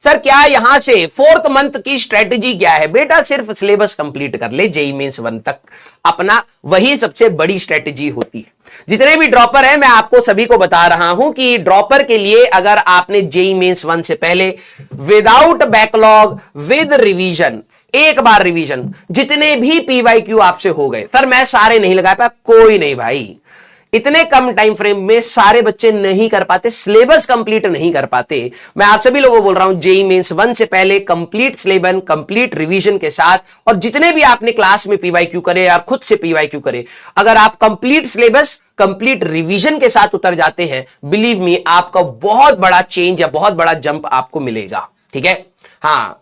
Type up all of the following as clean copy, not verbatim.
Sir क्या यहां से 4th मंथ की स्ट्रेटेजी क्या है? बेटा सिर्फ सिलेबस कंप्लीट कर ले, जेईई मेंस 1 तक अपना, वही सबसे बड़ी स्ट्रेटेजी होती है। जितने भी ड्रॉपर हैं मैं आपको सभी को बता रहा हूं कि ड्रॉपर के लिए अगर आपने जेईई मेंस 1 से पहले विदाउट बैकलॉग विद रिवीजन, एक बार रिवीजन, जितने भी पीवाईक्यू आपसे हो गए, सर मैं सारे नहीं लगा पाया, कोई नहीं भाई, इतने कम टाइम फ्रेम में सारे बच्चे नहीं कर पाते, सिलेबस कंप्लीट नहीं कर पाते। मैं आप सभी लोगों को बोल रहा हूं जेईई मेंस 1 से पहले कंप्लीट सिलेबस, कंप्लीट रिवीजन के साथ, और जितने भी आपने क्लास में पीवाईक्यू करे या खुद से पीवाईक्यू करे, अगर आप कंप्लीट सिलेबस, कंप्लीट रिवीजन के साथ उतर जाते हैं, बिलीव मी आपका बहुत बड़ा चेंज या बहुत बड़ा जंप आपको मिलेगा। ठीक है, हाँ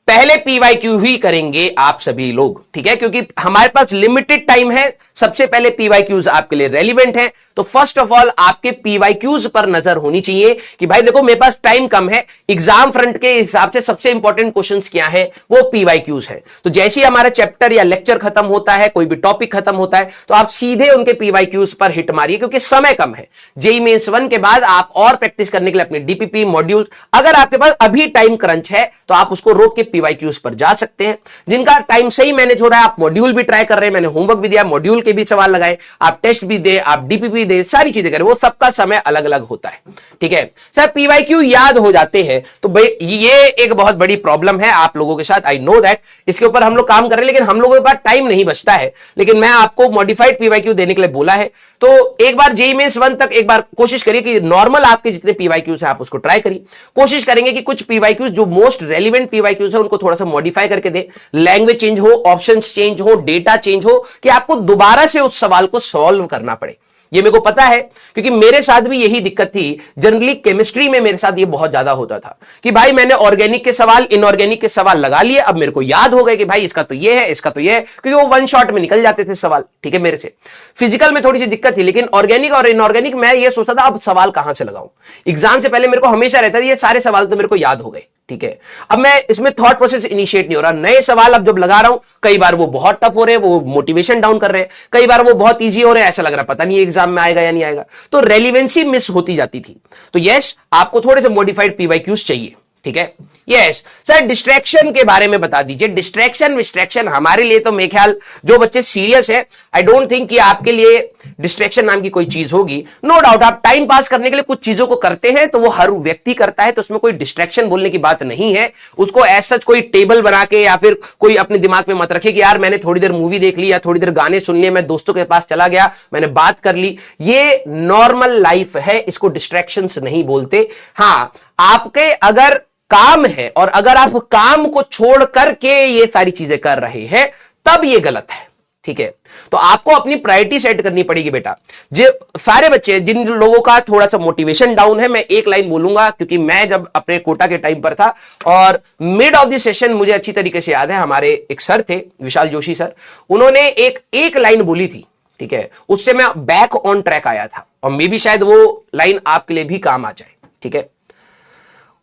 पहले पीवाईक्यू ही करेंगे आप सभी लोग, ठीक है, क्योंकि हमारे पास लिमिटेड टाइम है। सबसे पहले पीवाईक्यूज आपके लिए रेलिवेंट है, तो फर्स्ट ऑफ ऑल आपके पीवाईक्यूज पर नजर होनी चाहिए कि भाई देखो मेरे पास टाइम कम है, एग्जाम फ्रंट के हिसाब से सबसे इंपॉर्टेंट क्वेश्चंस क्या है, वो पीवाईक्यूज है। तो जैसे ही हमारा चैप्टर या लेक्चर खत्म होता है, कोई भी टॉपिक खत्म होता है, तो आप सीधे उनके पीवाईक्यूज पर हिट मारिए, क्योंकि समय कम है। जेईई मेंस 1 के बाद आप और प्रैक्टिस करने के लिए अपने डीपीपी मॉड्यूल, अगर आपके पास अभी टाइम क्रंच है तो आप उसको रोक के पीवाईक्यूज पर जा सकते हैं। जिनका टाइम सही मैनेज हो रहा है, आप मॉड्यूल भी ट्राई कर रहे हैं, मैंने होमवर्क भी दिया, मॉड्यूल के भी सवाल लगाए, आप टेस्ट भी दे, आप डीपीपी दे, सारी चीजें करें, वो सबका समय अलग अलग होता है। ठीक है सर, पीवाईक्यू याद हो जाते हैं तो ये एक बहुत बड़ी प्रॉब्लम है आप लोगों के साथ, आई नो दैट, इसके ऊपर हम लोग काम कर रहे हैं, लेकिन हम लोगों के पास टाइम नहीं बचता है। लेकिन मैं आपको मॉडिफाइड पीवाईक्यू देने के लिए बोला है, तो एक बार जेईई मेंस 1 तक एक बार कोशिश करिए कि नॉर्मल आपके जितने पीवाईक्यूज है आप उसको ट्राई करिए। कोशिश करेंगे कि कुछ पीवाईक्यूज जो मोस्ट रेलिवेंट पीवाईक्यूज है उनको थोड़ा सा मॉडिफाई करके दे, लैंग्वेज चेंज हो, ऑप्शंस चेंज हो, डेटा चेंज हो, कि आपको दोबारा से उस सवाल को सॉल्व करना पड़े। ये मेरे को पता है, क्योंकि मेरे साथ भी यही दिक्कत थी। जनरली केमिस्ट्री में मेरे साथ ये बहुत ज्यादा होता था कि भाई मैंने ऑर्गेनिक के सवाल, इनऑर्गेनिक के सवाल लगा लिए, अब मेरे को याद हो गए कि भाई इसका तो ये है, इसका तो ये है, क्योंकि वो वन शॉट में निकल जाते थे सवाल। ठीक है, मेरे से फिजिकल में थोड़ी सी दिक्कत थी, लेकिन ऑर्गेनिक और इनऑर्गेनिक मैं ये सोचता था अब सवाल कहां से लगाऊं। एग्जाम से पहले मेरे को हमेशा रहता था ये सारे सवाल तो मेरे को याद हो गए। ठीक है, अब मैं इसमें थॉट प्रोसेस इनिशिएट नहीं हो रहा, नए सवाल अब जब लगा रहा हूं, कई बार वो बहुत टफ हो रहे हैं, वो मोटिवेशन डाउन कर रहे हैं, कई बार वो बहुत इजी हो रहे हैं, ऐसा लग रहा है पता नहीं एग्जाम में आएगा या नहीं आएगा, तो रेलिवेंसी मिस होती जाती थी। तो यस, आपको थोड़े से मॉडिफाइड पीवाईक्यूज चाहिए। ठीक है, यस सर, डिस्ट्रैक्शन के बारे में बता दीजिए। डिस्ट्रैक्शन हमारे लिए तो मेरे ख्याल जो बच्चे सीरियस है, आई डोंट थिंक कि आपके लिए डिस्ट्रैक्शन नाम की कोई चीज होगी। नो डाउट आप टाइम पास करने के लिए कुछ चीजों को करते हैं, तो वो हर व्यक्ति करता है, तो उसमें कोई डिस्ट्रैक्शन बोलने की बात नहीं है। उसको एज सच कोई टेबल बना के या फिर कोई अपने दिमाग में मत रखे कि यार मैंने थोड़ी देर मूवी देख ली या थोड़ी देर गाने सुन लिए, मैं दोस्तों के पास चला गया, मैंने बात कर ली। ये नॉर्मल लाइफ है, इसको डिस्ट्रैक्शंस नहीं बोलते। हाँ, आपके अगर काम है और अगर आप काम को छोड़ करके ये सारी चीजें कर रहे हैं, तब ये गलत है। ठीक है, तो आपको अपनी प्रायोरिटी सेट करनी पड़ेगी बेटा। जो सारे बच्चे, जिन लोगों का थोड़ा सा मोटिवेशन डाउन है, मैं एक लाइन बोलूंगा, क्योंकि मैं जब अपने कोटा के टाइम पर था और मिड ऑफ द सेशन मुझे अच्छी तरीके से याद है, हमारे एक सर थे विशाल जोशी सर, उन्होंने एक लाइन बोली थी। ठीक है, उससे मैं बैक ऑन ट्रैक आया था, और मे भी शायद वो लाइन आपके लिए भी काम आ जाए। ठीक है,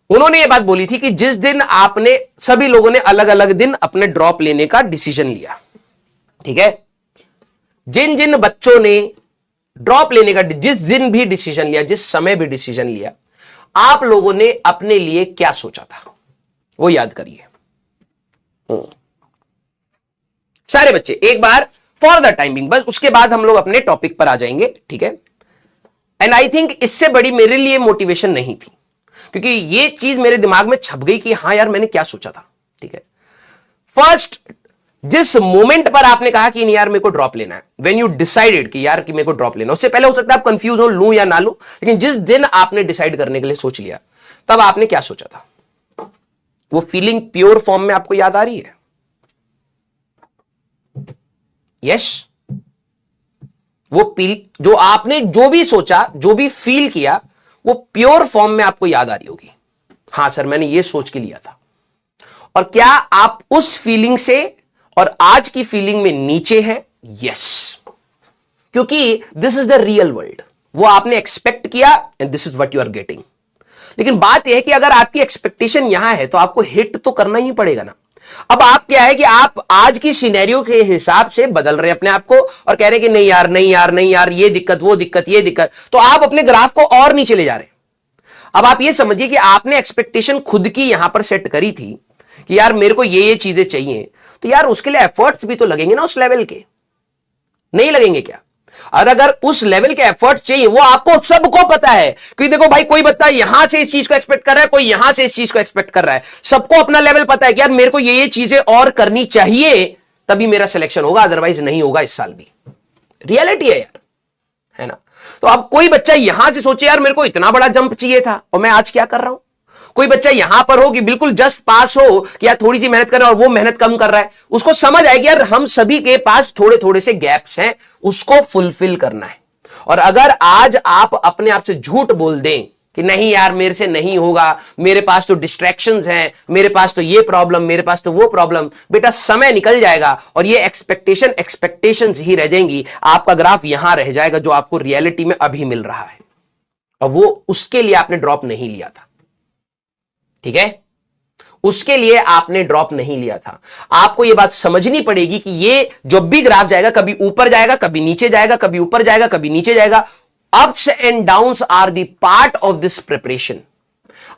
उन्होंने ये बात बोली थी कि जिस दिन आपने, सभी लोगों ने अलग अलग दिन अपने ड्रॉप लेने का डिसीजन लिया। ठीक है, जिन जिन बच्चों ने ड्रॉप लेने का जिस दिन भी डिसीजन लिया, जिस समय भी डिसीजन लिया, आप लोगों ने अपने लिए क्या सोचा था वो याद करिए। सारे बच्चे एक बार फॉर द टाइमिंग, बस उसके बाद हम लोग अपने टॉपिक पर आ जाएंगे। ठीक है, एंड आई थिंक इससे बड़ी मेरे लिए मोटिवेशन नहीं थी, क्योंकि ये चीज मेरे दिमाग में छप गई कि हाँ यार मैंने क्या सोचा था। ठीक है, फर्स्ट जिस मोमेंट पर आपने कहा कि नहीं यार मेरे को ड्रॉप लेना है, व्हेन यू डिसाइडेड कि यार कि मेरे को ड्रॉप लेना, उससे पहले हो सकता है आप कंफ्यूज हो लूं या ना लूं, लेकिन जिस दिन आपने डिसाइड करने के लिए सोच लिया, तब आपने क्या सोचा था? वो फीलिंग प्योर फॉर्म में आपको याद आ रही है? यस, वो जो आपने जो भी सोचा, जो भी फील किया, वो प्योर फॉर्म में आपको याद आ रही होगी। हां सर मैंने ये सोच के लिया था। और क्या आप उस फीलिंग से और आज की फीलिंग में नीचे हैं? यस, क्योंकि this is the real world. वो आपने एक्सपेक्ट किया and this is what you are getting. लेकिन बात यह है कि अगर आपकी एक्सपेक्टेशन यहां है तो आपको हिट तो करना ही पड़ेगा ना। अब आप क्या है कि आप आज की सिनेरियो के हिसाब से बदल रहे हैं अपने आप को और कह रहे हैं कि नहीं यार नहीं यार नहीं यार, ये दिक्कत वो दिक्कत ये दिक्कत, तो आप अपने ग्राफ को और नीचे ले जा रहे हैं। अब आप ये समझिए कि आपने एक्सपेक्टेशन खुद की यहां पर सेट करी थी कि यार मेरे को ये चीजें चाहिए, तो यार उसके लिए एफर्ट्स भी तो लगेंगे ना उस लेवल के, नहीं लगेंगे क्या? और अगर उस लेवल के एफर्ट्स चाहिए, वो आपको सबको पता है, क्योंकि देखो भाई कोई बच्चा यहां से इस चीज को एक्सपेक्ट कर रहा है, कोई यहां से इस चीज को एक्सपेक्ट कर रहा है, सबको अपना लेवल पता है कि यार मेरे को ये चीजें और करनी चाहिए तभी मेरा सिलेक्शन होगा, अदरवाइज नहीं होगा इस साल भी। रियलिटी है यार, है ना? तो अब कोई बच्चा यहां से सोचे यार मेरे को इतना बड़ा जंप चाहिए था और मैं आज क्या कर रहा हूं। कोई बच्चा यहां पर हो कि बिल्कुल जस्ट पास हो कि यार थोड़ी सी मेहनत कर रहा है और वो मेहनत कम कर रहा है, उसको समझ आएगी यार हम सभी के पास थोड़े थोड़े से गैप्स हैं, उसको फुलफिल करना है। और अगर आज आप अपने आप से झूठ बोल दें कि नहीं यार मेरे से नहीं होगा, मेरे पास तो डिस्ट्रैक्शंस हैं, मेरे पास तो ये प्रॉब्लम, मेरे पास तो वो प्रॉब्लम, बेटा समय निकल जाएगा और ये एक्सपेक्टेशंस ही रह जाएंगी, आपका ग्राफ यहां रह जाएगा जो आपको रियलिटी में अभी मिल रहा है, और वो उसके लिए आपने ड्रॉप नहीं लिया था। ठीक है, उसके लिए आपने ड्रॉप नहीं लिया था। आपको यह बात समझनी पड़ेगी कि ये जब भी ग्राफ जाएगा, कभी ऊपर जाएगा, कभी नीचे जाएगा, कभी ऊपर जाएगा, कभी नीचे जाएगा। Ups and downs are the part of this preparation.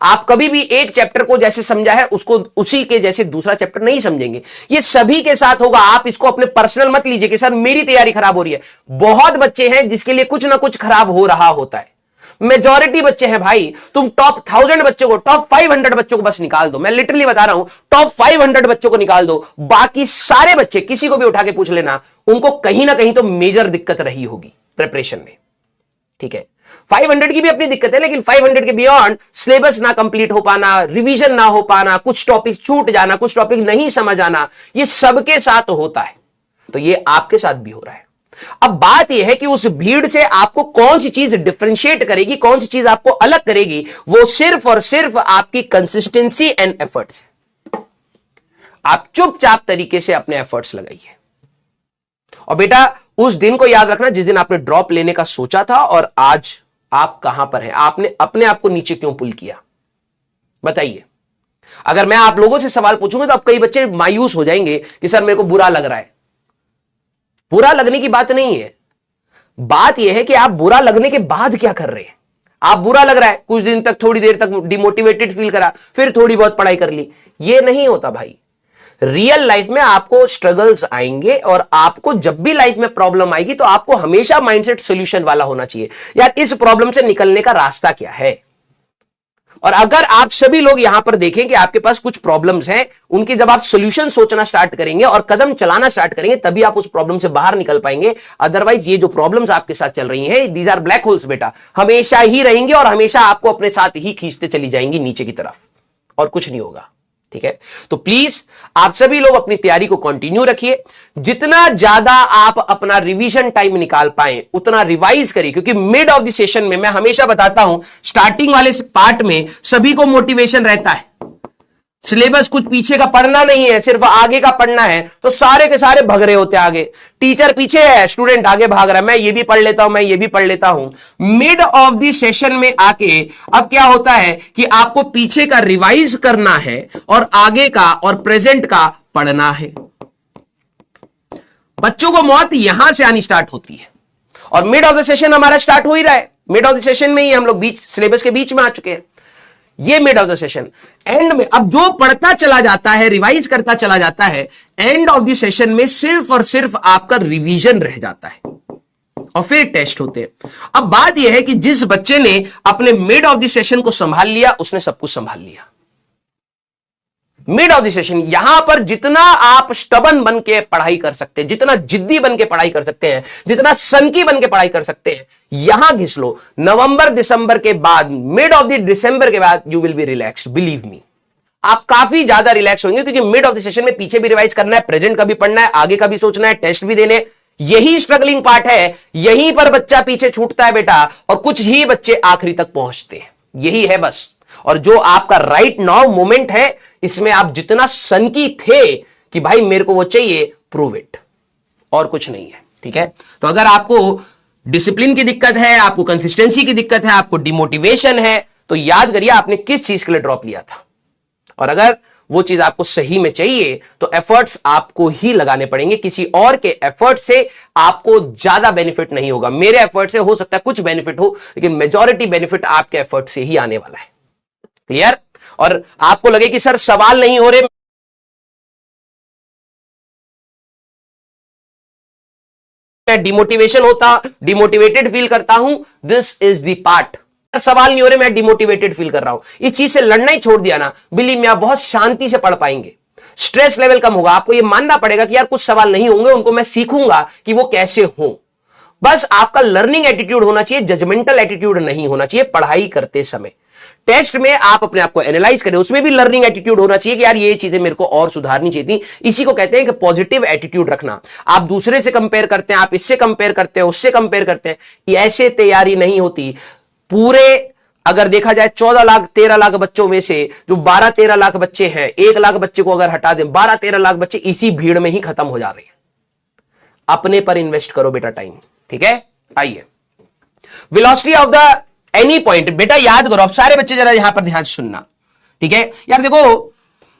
आप कभी भी एक चैप्टर को जैसे समझा है उसको उसी के जैसे दूसरा चैप्टर नहीं समझेंगे, ये सभी के साथ होगा। आप इसको अपने पर्सनल मत लीजिए कि सर मेरी तैयारी खराब हो रही है। बहुत बच्चे हैं जिसके लिए कुछ ना कुछ खराब हो रहा होता है, मेजॉरिटी बच्चे हैं भाई। तुम टॉप 1000 बच्चों को, टॉप 500 बच्चों को बस निकाल दो, मैं लिटरली बता रहा हूं, टॉप 500 बच्चों को निकाल दो, बाकी सारे बच्चे किसी को भी उठा के पूछ लेना, उनको कहीं ना कहीं तो मेजर दिक्कत रही होगी प्रिपरेशन में। ठीक है, 500 की भी अपनी दिक्कत है, लेकिन 500 के बियॉन्ड सिलेबस ना कंप्लीट हो पाना, रिवीजन ना हो पाना, कुछ टॉपिक छूट जाना, कुछ टॉपिक नहीं समझ आना, ये सबके साथ होता है। तो ये आपके साथ भी हो रहा है। अब बात यह है कि उस भीड़ से आपको कौन सी चीज डिफरेंशिएट करेगी, कौन सी चीज आपको अलग करेगी, वो सिर्फ और सिर्फ आपकी कंसिस्टेंसी एंड एफर्ट्स है। आप चुपचाप तरीके से अपने एफर्ट्स लगाइए। और बेटा उस दिन को याद रखना जिस दिन आपने ड्रॉप लेने का सोचा था, और आज आप कहां पर हैं। आपने अपने आप को नीचे क्यों पुल किया, बताइए। अगर मैं आप लोगों से सवाल पूछूंगा तो अब कई बच्चे मायूस हो जाएंगे कि सर मेरे को बुरा लग रहा है। बुरा लगने की बात नहीं है, बात यह है कि आप बुरा लगने के बाद क्या कर रहे हैं। आप बुरा लग रहा है, कुछ दिन तक, थोड़ी देर तक डिमोटिवेटेड फील करा, फिर थोड़ी बहुत पढ़ाई कर ली, यह नहीं होता भाई। रियल लाइफ में आपको स्ट्रगल्स आएंगे, और आपको जब भी लाइफ में प्रॉब्लम आएगी तो आपको हमेशा माइंडसेट सॉल्यूशन वाला होना चाहिए। यार इस प्रॉब्लम से निकलने का रास्ता क्या है। और अगर आप सभी लोग यहां पर देखें कि आपके पास कुछ प्रॉब्लम्स हैं, उनकी जब आप सॉल्यूशन सोचना स्टार्ट करेंगे और कदम चलाना स्टार्ट करेंगे, तभी आप उस प्रॉब्लम से बाहर निकल पाएंगे। अदरवाइज ये जो प्रॉब्लम्स आपके साथ चल रही हैं, दीज आर ब्लैक होल्स बेटा, हमेशा ही रहेंगी और हमेशा आपको अपने साथ ही खींचते चली जाएंगी नीचे की तरफ, और कुछ नहीं होगा। ठीक है, तो प्लीज आप सभी लोग अपनी तैयारी को कंटिन्यू रखिए। जितना ज्यादा आप अपना रिवीजन टाइम निकाल पाए उतना रिवाइज करिए, क्योंकि मिड ऑफ द सेशन में मैं हमेशा बताता हूं, स्टार्टिंग वाले पार्ट में सभी को मोटिवेशन रहता है, सिलेबस कुछ पीछे का पढ़ना नहीं है, सिर्फ आगे का पढ़ना है, तो सारे के सारे भग रहे होते आगे। टीचर पीछे है, स्टूडेंट आगे भाग रहा है, मैं ये भी पढ़ लेता हूं, मैं ये भी पढ़ लेता हूं। मिड ऑफ द सेशन में आके अब क्या होता है कि आपको पीछे का रिवाइज करना है और आगे का और प्रेजेंट का पढ़ना है। बच्चों को मौत यहां से आनी स्टार्ट होती है, और मिड ऑफ द सेशन हमारा स्टार्ट हो ही रहा है। मिड ऑफ द सेशन में ही हम लोग बीच सिलेबस के बीच में आ चुके हैं। ये mid of the session, and में अब जो पढ़ता चला जाता है, रिवाइज करता चला जाता है, एंड ऑफ द सेशन में सिर्फ और सिर्फ आपका रिवीजन रह जाता है, और फिर टेस्ट होते हैं। अब बात यह है कि जिस बच्चे ने अपने मिड ऑफ द सेशन को संभाल लिया, उसने सब कुछ संभाल लिया। मिड ऑफ द सेशन, यहां पर जितना आप स्टबन बन के पढ़ाई कर सकते हैं, जितना जिद्दी बन के पढ़ाई कर सकते हैं, जितना सनकी बन के पढ़ाई कर सकते हैं, यहां घिस लो। नवंबर दिसंबर के बाद, मिड ऑफ द दिसंबर के बाद you will be relaxed, believe me, आप काफी ज्यादा रिलैक्स होंगे, क्योंकि मिड ऑफ द सेशन में पीछे भी रिवाइज करना है, प्रेजेंट का भी पढ़ना है, आगे का भी सोचना है, टेस्ट भी देने। यही स्ट्रगलिंग पार्ट है, यहीं पर बच्चा पीछे छूटता है बेटा, और कुछ ही बच्चे आखिरी तक पहुंचते हैं, यही है बस। और जो आपका राइट नाउ मोमेंट है, इसमें आप जितना सनकी थे कि भाई मेरे को वो चाहिए, प्रूव इट, और कुछ नहीं है। ठीक है, तो अगर आपको डिसिप्लिन की दिक्कत है, आपको कंसिस्टेंसी की दिक्कत है, आपको डिमोटिवेशन है, तो याद करिए आपने किस चीज के लिए ड्रॉप लिया था। और अगर वो चीज आपको सही में चाहिए तो एफर्ट्स आपको ही लगाने पड़ेंगे, किसी और के एफर्ट से आपको ज्यादा बेनिफिट नहीं होगा। मेरे एफर्ट से हो सकता है कुछ बेनिफिट हो, लेकिन मेजॉरिटी बेनिफिट आपके एफर्ट से ही आने वाला है। क्लियर? और आपको लगे कि सर सवाल नहीं हो रहे, मैं डिमोटिवेशन होता, डिमोटिवेटेड फील करता हूं, दिस इज द पार्ट। सवाल नहीं हो रहे, मैं डिमोटिवेटेड फील कर रहा हूं, इस चीज से लड़ना ही छोड़ दिया ना, बिलीव मी आप बहुत शांति से पढ़ पाएंगे, स्ट्रेस लेवल कम होगा। आपको यह मानना पड़ेगा कि यार कुछ सवाल नहीं होंगे, उनको मैं सीखूंगा कि वो कैसे हो। बस आपका लर्निंग एटीट्यूड होना चाहिए, जजमेंटल एटीट्यूड नहीं होना चाहिए पढ़ाई करते समय। टेस्ट में आप अपने आप को एनालाइज करें, उसमें भी लर्निंग एटीट्यूड होना चाहिए कि यार ये चीजें मेरे को और सुधारनी चाहिए थी। इसी को कहते हैं कि पॉजिटिव एटीट्यूड रखना। आप दूसरे से कंपेयर करते हैं, आप इससे कंपेयर करते हैं, उससे कंपेयर करते हैं, ऐसे तैयारी नहीं होती। पूरे अगर देखा जाए 14 लाख 13 लाख बच्चों में से जो 12-13 लाख बच्चे हैं, 1 लाख बच्चे को अगर हटा दें, 12-13 लाख बच्चे इसी भीड़ में ही खत्म हो जा रहे हैं। अपने पर इन्वेस्ट करो बेटा टाइम, ठीक है? आइए, velocity of the any point, बेटा याद करो, अब सारे बच्चे जरा यहां पर ध्यान से सुनना, ठीक है? यार देखो,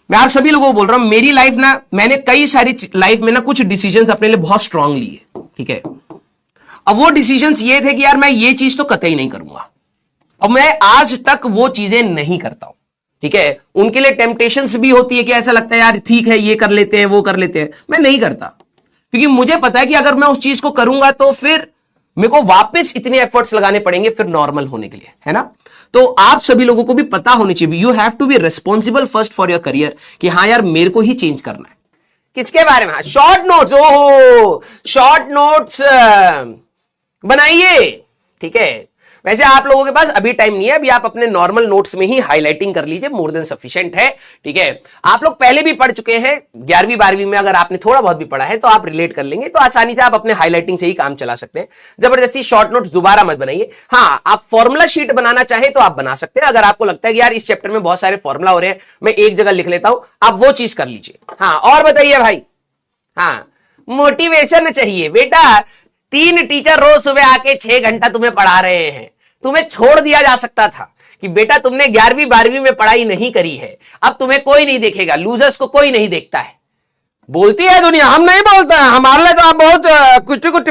मैं आप सभी लोगों को बोल रहा हूं, मेरी लाइफ ना, मैंने कई सारी लाइफ में ना कुछ डिसीजंस अपने लिए बहुत स्ट्रांग लिए, ठीक है? अब वो डिसीजंस ये थे कि यार मैं ये चीज तो कतई नहीं करूंगा, अब मैं आज तक वो चीजें नहीं करता हूं, ठीक है? उनके लिए टेम्पटेशंस भी होती है कि ऐसा लगता है यार ठीक है ये कर लेते हैं, वो कर लेते हैं, मैं नहीं करता, क्योंकि मुझे पता है कि अगर मैं उस चीज को करूंगा तो फिर मेरे को वापस इतने एफर्ट्स लगाने पड़ेंगे फिर नॉर्मल होने के लिए, है ना? तो आप सभी लोगों को भी पता होनी चाहिए, you have to be responsible first for your career, कि हाँ यार मेरे को ही चेंज करना है। किसके बारे में? शॉर्ट नोट्स, ओहो शॉर्ट नोट्स बनाइए, ठीक है? वैसे आप लोगों के पास अभी टाइम नहीं है, अभी आप अपने नॉर्मल नोट्स में ही हाईलाइटिंग कर लीजिए, मोर देन सफिशिएंट है, ठीक है? आप लोग पहले भी पढ़ चुके हैं 11वीं 12वीं में, अगर आपने थोड़ा बहुत भी पढ़ा है तो आप रिलेट कर लेंगे, तो आसानी से आप अपने हाईलाइटिंग से ही काम चला सकते हैं। जबरदस्ती शॉर्ट नोट्स दोबारा मत बनाइए। हाँ, आप फॉर्मुला शीट बनाना चाहे तो आप बना सकते हैं, अगर आपको लगता है कि यार इस चैप्टर में बहुत सारे फॉर्मुला हो रहे हैं, मैं एक जगह लिख लेता हूं, आप वो चीज कर लीजिए। हाँ, और बताइए भाई। हाँ, मोटिवेशन चाहिए बेटा। 3 टीचर रोज सुबह आके 6 घंटा तुम्हें पढ़ा रहे हैं, तुम्हें छोड़ दिया जा सकता था कि बेटा तुमने 11वीं 12वीं में पढ़ाई नहीं करी है, अब तुम्हें कोई नहीं देखेगा, लूजर्स को कोई नहीं देखता है। बोलती है दुनिया, हम नहीं बोलते हैं, हमारे लिए तो आप बहुत कुछ कुछ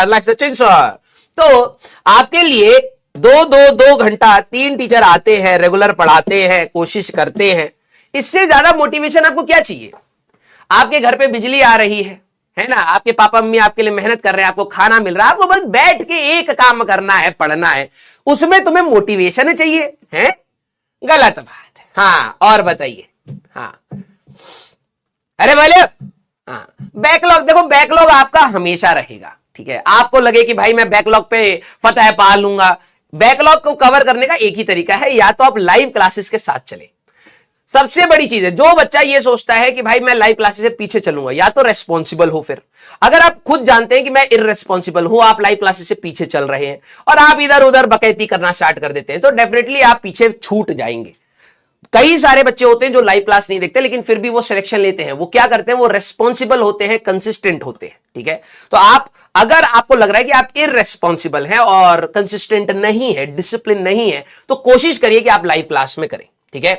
लाइक सचिन सर। तो आपके लिए 2 घंटा 3 टीचर आते हैं, रेगुलर पढ़ाते हैं, कोशिश करते हैं, इससे ज्यादा मोटिवेशन आपको क्या चाहिए? आपके घर पे बिजली आ रही है ना? आपके पापा मम्मी आपके लिए मेहनत कर रहे हैं, आपको खाना मिल रहा है, आपको बस बैठ के एक काम करना है, पढ़ना है, उसमें तुम्हें मोटिवेशन चाहिए है? गलत बात है। हाँ, और बताइए। हाँ, अरे बोले। हाँ, बैकलॉग, देखो बैकलॉग आपका हमेशा रहेगा, ठीक है? आपको लगे कि भाई मैं बैकलॉग पे फतह पा लूंगा, बैकलॉग को कवर करने का एक ही तरीका है, या तो आप लाइव क्लासेस के साथ चले। सबसे बड़ी चीज है, जो बच्चा ये सोचता है कि भाई मैं लाइव क्लासेस से पीछे चलूंगा, या तो रेस्पॉन्सिबल हो, फिर अगर आप खुद जानते हैं कि मैं इररेस्पॉन्सिबल हूं, आप लाइव क्लासेस से पीछे चल रहे हैं और आप इधर उधर बकैती करना स्टार्ट कर देते हैं, तो डेफिनेटली आप पीछे छूट जाएंगे। कई सारे बच्चे होते हैं जो लाइव क्लास नहीं देखते, लेकिन फिर भी वो सिलेक्शन लेते हैं। वो क्या करते हैं? वो रेस्पॉन्सिबल होते हैं, कंसिस्टेंट होते हैं, ठीक है? तो आप, अगर आपको लग रहा है कि आप इररेस्पॉन्सिबल हैं और कंसिस्टेंट नहीं है, डिसिप्लिन नहीं है, तो कोशिश करिए कि आप लाइव क्लास में करें, ठीक है?